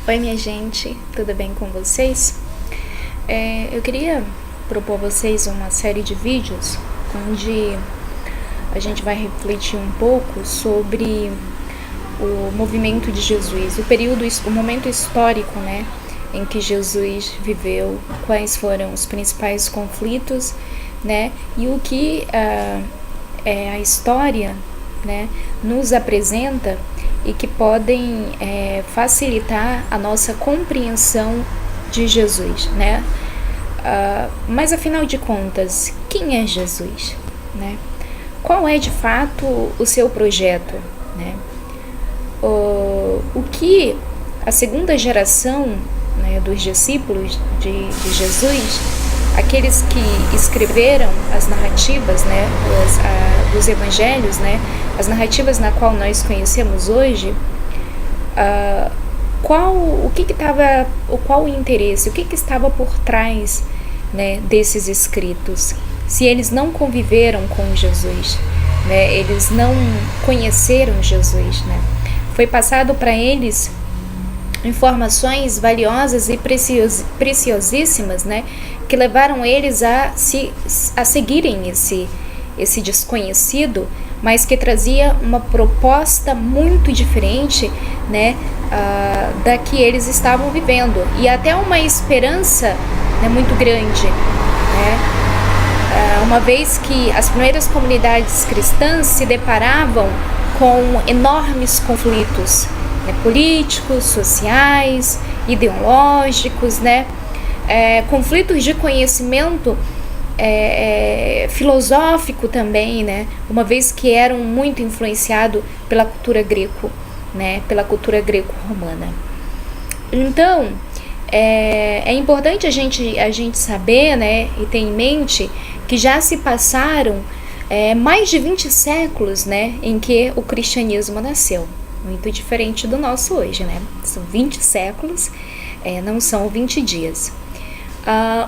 Oi, minha gente, tudo bem com vocês? Eu queria propor a vocês uma série de vídeos onde a gente vai refletir um pouco sobre o movimento de Jesus, o momento histórico, né, em que Jesus viveu, quais foram os principais conflitos, né, e o que a história, né, nos apresenta e que podem facilitar a nossa compreensão de Jesus, né? Mas afinal de contas, quem é Jesus, né? Qual é de fato o seu projeto, né? O que a segunda geração, né, dos discípulos de Jesus, aqueles que escreveram as narrativas, né, dos evangelhos, né, as narrativas na qual nós conhecemos hoje, qual o interesse, o que estava por trás, né, desses escritos? Se eles não conviveram com Jesus, né, eles não conheceram Jesus, né, foi passado para eles informações valiosas e preciosíssimas, né, que levaram eles a seguirem esse desconhecido, mas que trazia uma proposta muito diferente, né, da que eles estavam vivendo, e até uma esperança, né, muito grande, né, uma vez que as primeiras comunidades cristãs se deparavam com enormes conflitos, né, políticos, sociais, ideológicos, né, conflitos de conhecimento filosófico também, né, uma vez que eram muito influenciados pela cultura greco, né, pela cultura greco-romana. Então, é importante a gente saber, né, e ter em mente que já se passaram mais de 20 séculos, né, em que o cristianismo nasceu. Muito diferente do nosso hoje, né? São 20 séculos, não são 20 dias.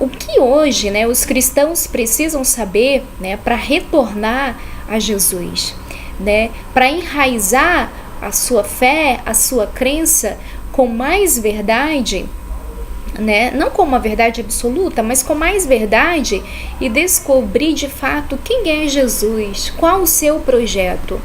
O que hoje, né, os cristãos precisam saber, né, para retornar a Jesus, né, para enraizar a sua fé, a sua crença com mais verdade, né, não com uma verdade absoluta, mas com mais verdade, e descobrir de fato quem é Jesus, qual o seu projeto.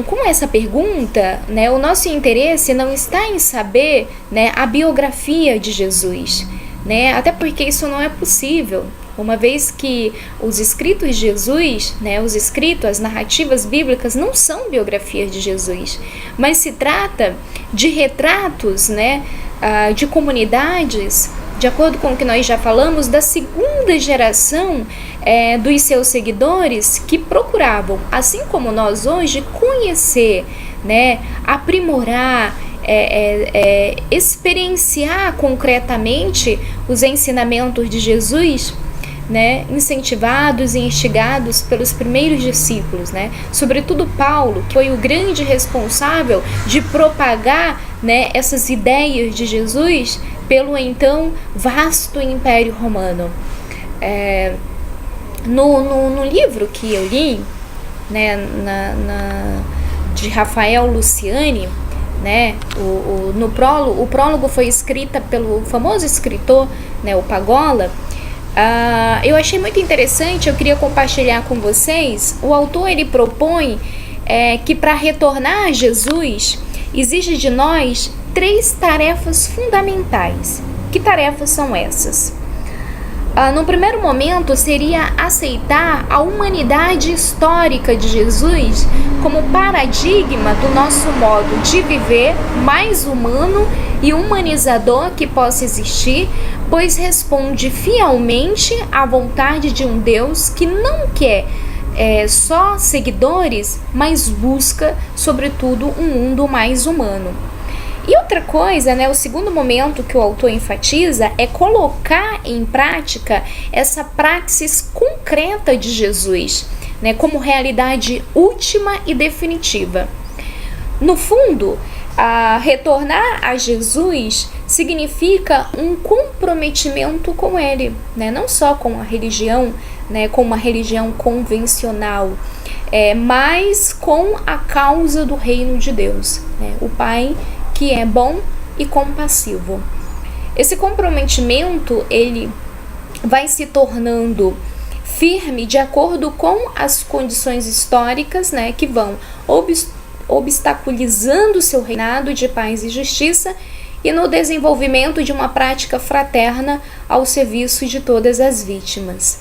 Com essa pergunta, né, o nosso interesse não está em saber, né, a biografia de Jesus, né, até porque isso não é possível, uma vez que os escritos de Jesus, né, as narrativas bíblicas não são biografias de Jesus, mas se trata de retratos, né, de comunidades, de acordo com o que nós já falamos, da segunda geração dos seus seguidores, que procuravam, assim como nós hoje, conhecer, né, aprimorar, experienciar concretamente os ensinamentos de Jesus, né, incentivados e instigados pelos primeiros discípulos, né, sobretudo Paulo, que foi o grande responsável de propagar, né, essas ideias de Jesus pelo então vasto Império Romano. No livro que eu li, né, de Rafael Luciani, né, o prólogo foi escrita pelo famoso escritor, né, o Pagola. Eu achei muito interessante, eu queria compartilhar com vocês. O autor ele propõe que para retornar a Jesus exige de nós 3 tarefas fundamentais. Que tarefas são essas? No primeiro momento seria aceitar a humanidade histórica de Jesus como paradigma do nosso modo de viver mais humano e humanizador que possa existir, pois responde fielmente à vontade de um Deus que não quer só seguidores, mas busca, sobretudo, um mundo mais humano. E outra coisa, né, o segundo momento que o autor enfatiza é colocar em prática essa praxis concreta de Jesus, né, como realidade última e definitiva. No fundo, retornar a Jesus significa um comprometimento com Ele, né, não só com a religião, né, com uma religião convencional, mas com a causa do reino de Deus, né? O Pai que é bom e compassivo. Esse comprometimento, ele vai se tornando firme de acordo com as condições históricas, né, que vão obstaculizando o seu reinado de paz e justiça e no desenvolvimento de uma prática fraterna ao serviço de todas as vítimas.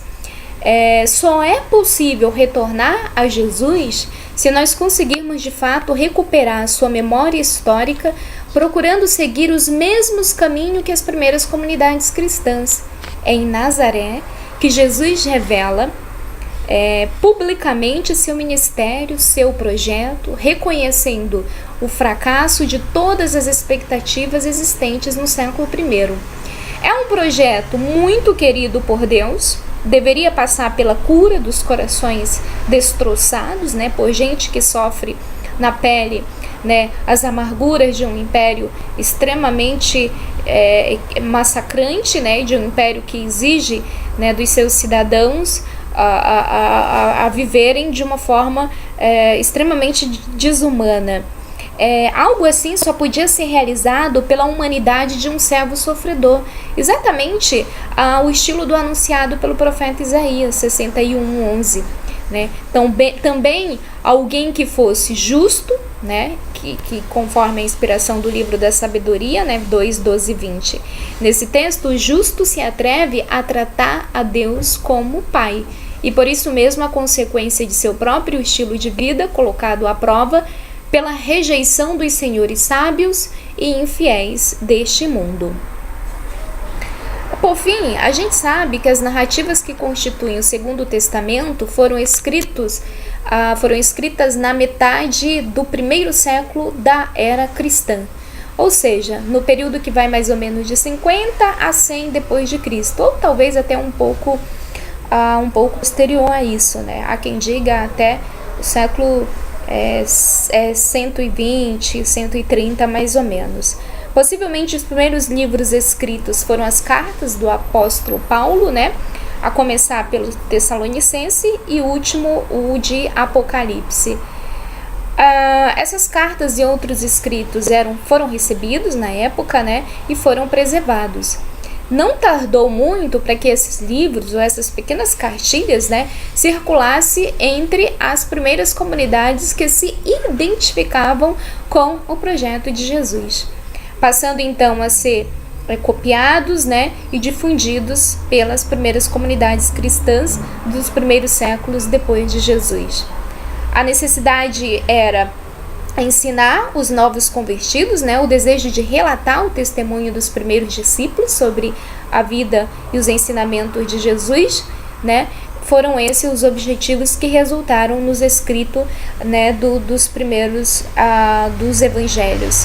Só é possível retornar a Jesus se nós conseguirmos de fato recuperar a sua memória histórica, procurando seguir os mesmos caminhos que as primeiras comunidades cristãs. É em Nazaré que Jesus revela publicamente seu ministério, seu projeto, reconhecendo o fracasso de todas as expectativas existentes no século I. É um projeto muito querido por Deus, deveria passar pela cura dos corações destroçados, né, por gente que sofre na pele, né, as amarguras de um império extremamente massacrante, né, de um império que exige, né, dos seus cidadãos a viverem de uma forma extremamente desumana. Algo assim só podia ser realizado pela humanidade de um servo sofredor, exatamente o estilo do anunciado pelo profeta Isaías 61:11, né? Então, também alguém que fosse justo, né? Que conforme a inspiração do livro da sabedoria, né? 2:12-20. Nesse texto, o justo se atreve a tratar a Deus como pai, e por isso mesmo a consequência de seu próprio estilo de vida colocado à prova pela rejeição dos senhores sábios e infiéis deste mundo. Por fim, a gente sabe que as narrativas que constituem o Segundo Testamento foram escritas na metade do primeiro século da era cristã, ou seja, no período que vai mais ou menos de 50 a 100 depois de Cristo, ou talvez até um pouco posterior a isso, né? Há quem diga até o século 120, 130 mais ou menos. Possivelmente os primeiros livros escritos foram as cartas do apóstolo Paulo, né? A começar pelo Tessalonicense e o último, o de Apocalipse. Essas cartas e outros escritos foram recebidos na época, né? E foram preservados. Não tardou muito para que esses livros ou essas pequenas cartilhas, né, circulasse entre as primeiras comunidades que se identificavam com o projeto de Jesus, passando então a ser copiados, né, e difundidos pelas primeiras comunidades cristãs dos primeiros séculos depois de Jesus. A necessidade era ensinar os novos convertidos, né, o desejo de relatar o testemunho dos primeiros discípulos sobre a vida e os ensinamentos de Jesus, né, foram esses os objetivos que resultaram nos escritos, né, dos primeiros dos evangelhos.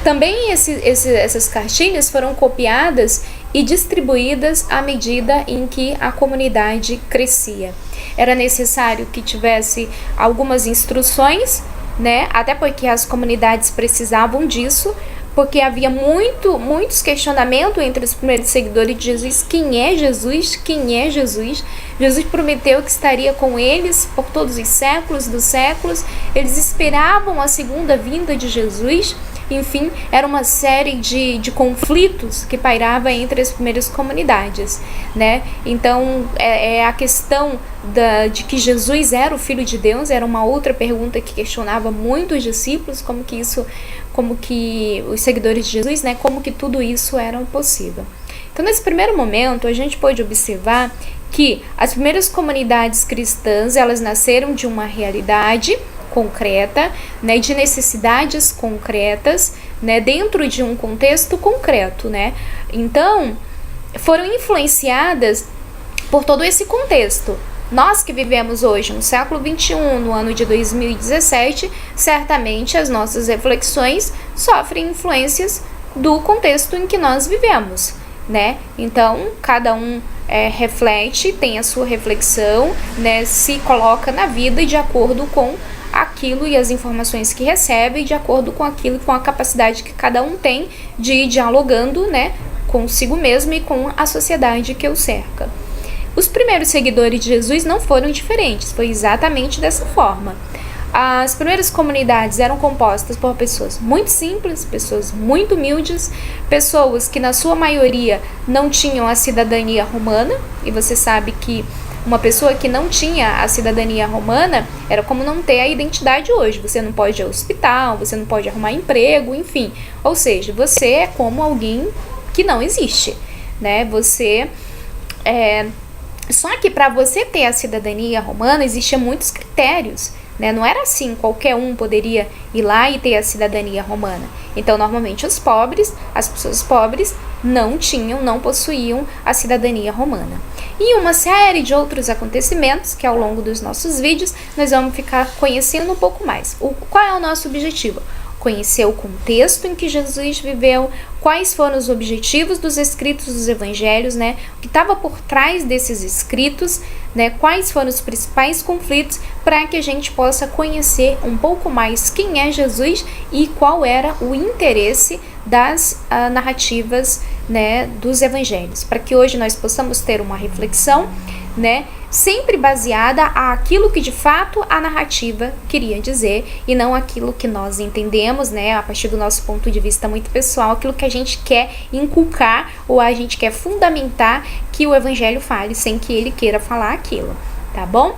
Também essas cartilhas foram copiadas e distribuídas à medida em que a comunidade crescia. Era necessário que tivesse algumas instruções, né? Até porque as comunidades precisavam disso, porque havia muitos questionamentos entre os primeiros seguidores de Jesus. Quem é Jesus? Quem é Jesus? Jesus prometeu que estaria com eles por todos os séculos dos séculos. Eles esperavam a segunda vinda de Jesus. Enfim, era uma série de conflitos que pairava entre as primeiras comunidades, né? Então, a questão de que Jesus era o Filho de Deus era uma outra pergunta que questionava muito os discípulos, como que os seguidores de Jesus, né? Como que tudo isso era possível. Então, nesse primeiro momento, a gente pode observar que as primeiras comunidades cristãs, elas nasceram de uma realidade concreta, né, de necessidades concretas, né, dentro de um contexto concreto, né? Então, foram influenciadas por todo esse contexto. Nós que vivemos hoje no século XXI, no ano de 2017, certamente as nossas reflexões sofrem influências do contexto em que nós vivemos, né? Então, cada um reflete, tem a sua reflexão, né, se coloca na vida de acordo com aquilo e as informações que recebe, de acordo com aquilo, com a capacidade que cada um tem de ir dialogando, né, consigo mesmo e com a sociedade que o cerca. Os primeiros seguidores de Jesus não foram diferentes, foi exatamente dessa forma. As primeiras comunidades eram compostas por pessoas muito simples, pessoas muito humildes, pessoas que na sua maioria não tinham a cidadania romana, e você sabe que uma pessoa que não tinha a cidadania romana era como não ter a identidade hoje. Você não pode ir ao hospital, você não pode arrumar emprego, enfim. Ou seja, você é como alguém que não existe, né? Só que para você ter a cidadania romana existiam muitos critérios, né? Não era assim, qualquer um poderia ir lá e ter a cidadania romana. Então, normalmente as pessoas pobres não possuíam a cidadania romana. E uma série de outros acontecimentos que ao longo dos nossos vídeos nós vamos ficar conhecendo um pouco mais. Qual é o nosso objetivo? Conhecer o contexto em que Jesus viveu, quais foram os objetivos dos escritos dos evangelhos, né? O que estava por trás desses escritos, né? Quais foram os principais conflitos, para que a gente possa conhecer um pouco mais quem é Jesus e qual era o interesse das narrativas, né, dos evangelhos, para que hoje nós possamos ter uma reflexão, né, sempre baseada àquilo que de fato a narrativa queria dizer e não aquilo que nós entendemos, né, a partir do nosso ponto de vista muito pessoal, aquilo que a gente quer inculcar ou a gente quer fundamentar que o evangelho fale sem que ele queira falar aquilo, tá bom?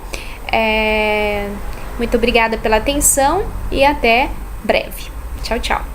Muito obrigada pela atenção e até breve. Tchau, tchau.